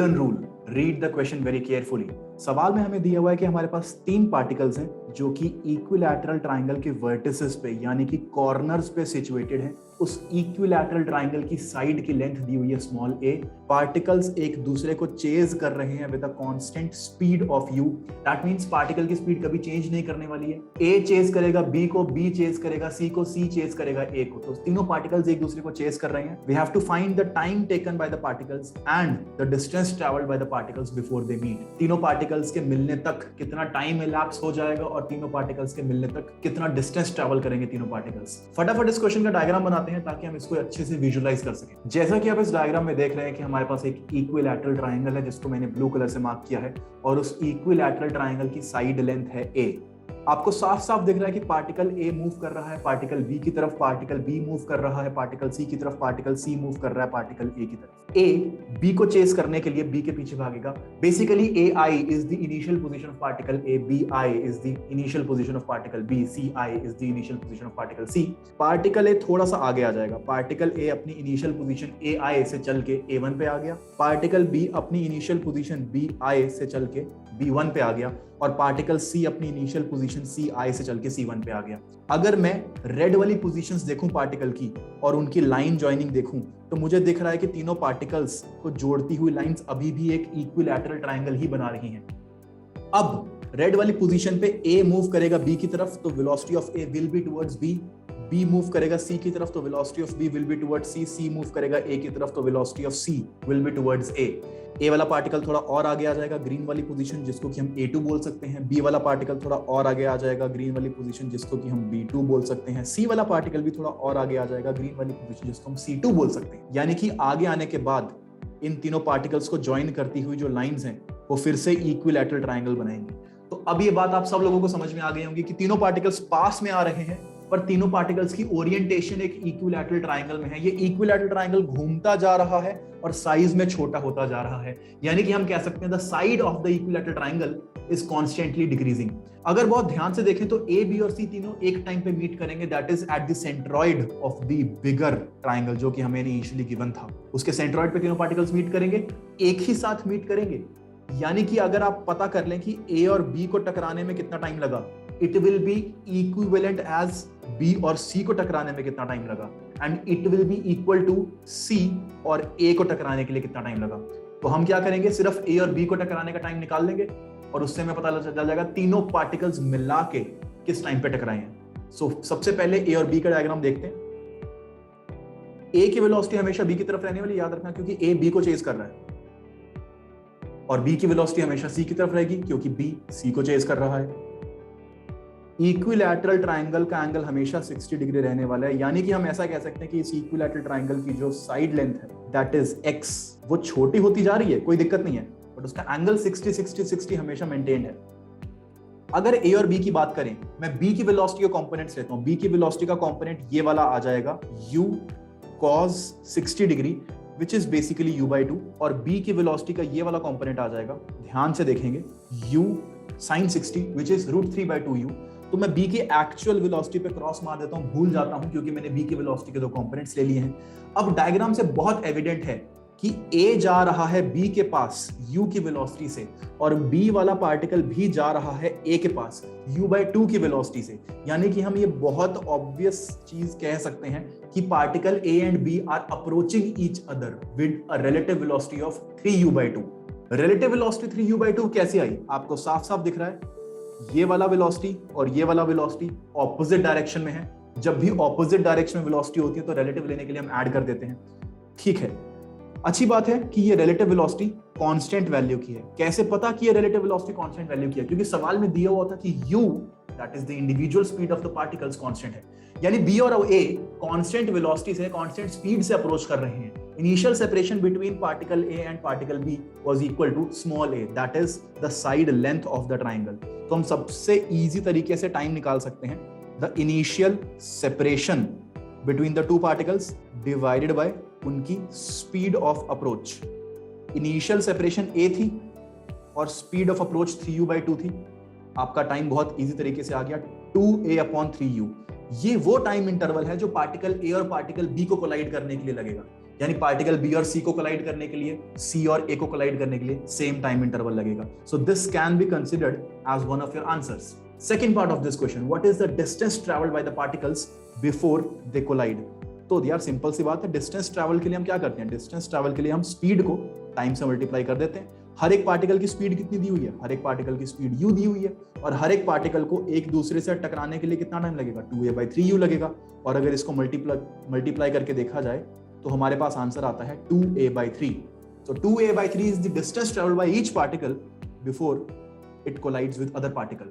Golden rule, read the question very carefully. सवाल में हमें दिया हुआ है कि हमारे पास 3 पार्टिकल्स हैं जो कि इक्विलैटरल ट्राइंगल के वर्टिसेस पे यानी कि कॉर्नर्स पे सिचुएटेड हैं। उस इक्विलैटरल ट्राइंगल की साइड की लेंथ दी हुई है स्मॉल a। पार्टिकल्स एक दूसरे को चेज कर रहे हैं with a constant speed of u। That means particle की स्पीड कभी चेंज नहीं करने वाली है। a चेज करेगा b को, b चेज करेगा c को, c चेज करेगा a को। तो तीनों पार्टिकल्स एक दूसरे को चेज कर रहे हैं। We have to find the time taken by the particles and the distance travelled by the particles before they meet. तीनों पार्टिकल्स के मिलने तक कितना टाइम इलैप्स हो जाएगा और तीनों पार्टिकल्स के मिलने तक कितना डिस्टेंस ट्रैवल करेंगे तीनों पार्टिकल्स। फटाफट इस क्वेश्चन का डायग्राम बनाते हैं ताकि हम इसको अच्छे से विजुअलाइज कर सकें। जैसा कि आप इस डायग्राम में देख रहे हैं कि हमारे पास एक इक्विलैटरल ट्राइंगल है जिसको मैंने ब्लू कलर से मार्क किया है और उस इक्विलैटरल ट्राइंगल की साइड लेंथ है a। आपको साफ साफ दिख रहा है कि पार्टिकल A मूव कर रहा है पार्टिकल B की तरफ, पार्टिकल B मूव कर रहा है पार्टिकल C की तरफ, पार्टिकल C मूव कर रहा है पार्टिकल A की तरफ। A B को चेस करने के लिए B के पीछे भागेगा। Basically AI is the initial position of particle A, BI is the initial position of particle B, CI is the initial position of particle C। Particle A थोड़ा सा आगे आ जाएगा। पार्टिकल A अपनी इनिशियल पोजीशन AI से चल के A1 पे आ गया। पार्टिकल B अपनी इनिशियल पोजीशन BI से चल के B1 पे आ गया और पार्टिकल C अपनी इनिशियल पोजीशन CI से चल के C1 पे आ गया। अगर मैं रेड वाली पोजीशंस देखूं पार्टिकल की और उनकी लाइन जॉइनिंग देखूं तो मुझे दिख रहा है कि तीनों पार्टिकल्स को जोड़ती हुई लाइंस अभी भी एक इक्विलैटरल ट्रायंगल ही बना रही हैं। अब रेड वाली पोजीशन पे A मूव करेगा B की तरफ तो velocity of A will be towards B। B move करेगा C की तरफ तो velocity of B will be towards C। C move करेगा A की तरफ तो velocity of C will be towards A। A वाला पार्टिकल थोड़ा और आगे आ जाएगा, ग्रीन वाली पोजीशन जिसको कि हम A2 बोल सकते हैं। B वाला पार्टिकल थोड़ा और आगे आ जाएगा, ग्रीन वाली पोजीशन जिसको कि हम B2 बोल सकते हैं। C वाला पार्टिकल भी थोड़ा और आगे आ जाएगा, ग्रीन वाली पोजीशन जिसको हम C2 बोल सकते हैं। यानी कि आगे आने के बाद इन तीनों पार्टिकल्स को ज्वाइन करती हुई जो लाइंस हैं वो फिर से इक्विलैटरल ट्रायंगल बनाएंगे। तो अब ये बात आप सब लोगों को समझ में आ गई होगी कि तीनों पार्टिकल्स पास में आ रहे हैं पर तीनों पार्टिकल्स की ओरिएंटेशन एक इक्विलैटरल ट्रायंगल में है। ये इक्विलैटरल ट्रायंगल घूमता जा रहा है और साइज में छोटा होता जा रहा है। यानी कि हम कह सकते हैं the side of the equilateral triangle is constantly decreasing. अगर बहुत ध्यान से देखें तो A, B और C तीनों एक टाइम पे मीट करेंगे, that is at the centroid of the bigger triangle जो कि हमें इनिशियली गिवन था। उसके सेंट्रॉइड पे तीनों पार्टिकल्स मीट करेंगे, एक ही साथ मीट करेंगे। यानी कि अगर आप पता कर लें कि A और B को टकराने में कितना टाइम लगा, it will be equivalent as B और C को टकराने में कितना टाइम लगा and it will be equal to C और A को टकराने के लिए कितना टाइम लगा। तो हम क्या करेंगे, सिर्फ A और B को टकराने का टाइम निकाल लेंगे और उससे हमें पता चल जाएगा तीनों पार्टिकल्स मिला के किस टाइम पे टकराए हैं। सो सबसे पहले A और B का डायग्राम देखते हैं। A की वेलोसिटी हमेशा B की तरफ रहने वाली, याद रखना, क्योंकि A B को चेज कर रहा है, और B की वेलोसिटी हमेशा C की तरफ रहेगी क्योंकि B C को चेज कर रहा है। इक्विलैटरल ट्रायंगल का एंगल हमेशा 60 डिग्री रहने वाला है। यानी कि हम ऐसा कह सकते हैं कि इस इक्विलैटरल ट्रायंगल की जो साइड लेंथ है दैट इज x, वो छोटी होती जा रही है, कोई दिक्कत नहीं है, बट उसका एंगल 60 60 60 हमेशा मेंटेन्ड है। अगर A और B की बात करें, मैं B की वेलोसिटी का कंपोनेंट्स लेता हूं। B की वेलोसिटी का कंपोनेंट ये वाला आ जाएगा u cos 60 degree which is basically u/2 और B की वेलोसिटी का ये वाला कंपोनेंट आ जाएगा, ध्यान से देखेंगे, u sin 60 which is √3/2u। तो मैं B की एक्चुअल वेलोसिटी पे क्रॉस मार देता हूं, भूल जाता हूं क्योंकि मैंने B की वेलोसिटी के दो कंपोनेंट्स ले लिए हैं। अब डायग्राम से बहुत एविडेंट है कि A जा रहा है B के पास U की वेलोसिटी से और B वाला पार्टिकल भी जा रहा है A के पास u/2 की वेलोसिटी से। यानी कि हम ये बहुत ऑब्वियस चीज कह सकते हैं कि particle A and B are approaching each other with a relative velocity of 3u/2। Relative velocity 3u/2 कैसे आई, आपको साफ साफ दिख रहा है। ये वाला वेलोसिटी और ये वाला वेलोसिटी ऑपोजिट डायरेक्शन में है। जब भी ऑपोजिट डायरेक्शन में वेलोसिटी होती है तो रिलेटिव लेने के लिए हम ऐड कर देते हैं, ठीक है। अच्छी बात है कि ये रिलेटिव वेलोसिटी कांस्टेंट वैल्यू की है। कैसे पता कि ये रिलेटिव वेलोसिटी कांस्टेंट वैल्यू की है, क्योंकि सवाल में दिया हुआ था कि u that is the individual speed of the particles constant है। यानी B और A कांस्टेंट वेलोसिटी से, कांस्टेंट स्पीड से अप्रोच कर रहे हैं। Initial separation between particle A and particle B was equal to small a, that is the side length of the triangle. तो हम सबसे इजी तरीके से टाइम निकाल सकते हैं, the initial separation between the two particles divided by उनकी speed of approach. Initial separation A थी और स्पीड ऑफ अप्रोच 3u/2 थी। आपका टाइम बहुत इजी तरीके से आ गया, 2a/3u। ये वो टाइम इंटरवल है जो पार्टिकल A और पार्टिकल B को कोलाइड करने के लिए लगेगा। यानी पार्टिकल बी और सी को कोलाइड करने के लिए, सी और ए को कोलाइड करने के लिए सेम टाइम इंटरवल लगेगा. So this can be considered as one of your answers. Second part of this question, what is the distance travelled by the particles before they collide. तो यार सिंपल सी बात है, distance travel के लिए हम क्या करते हैं, डिस्टेंस ट्रैवल के लिए हम स्पीड को टाइम से मल्टीप्लाई कर देते हैं. हर एक पार्टिकल की स्पीड कितनी दी हुई है, हर एक पार्टिकल की स्पीड u दी हुई है, और हर एक पार्टिकल को एक दूसरे से टकराने के लिए कितना टाइम लगेगा, 2a/3u लगेगा. और अगर इसको मल्टीप्लाई करके देखा जाए तो हमारे पास आंसर आता है 2a/3. So 2a/3 is the distance traveled by each particle before it collides with other particle.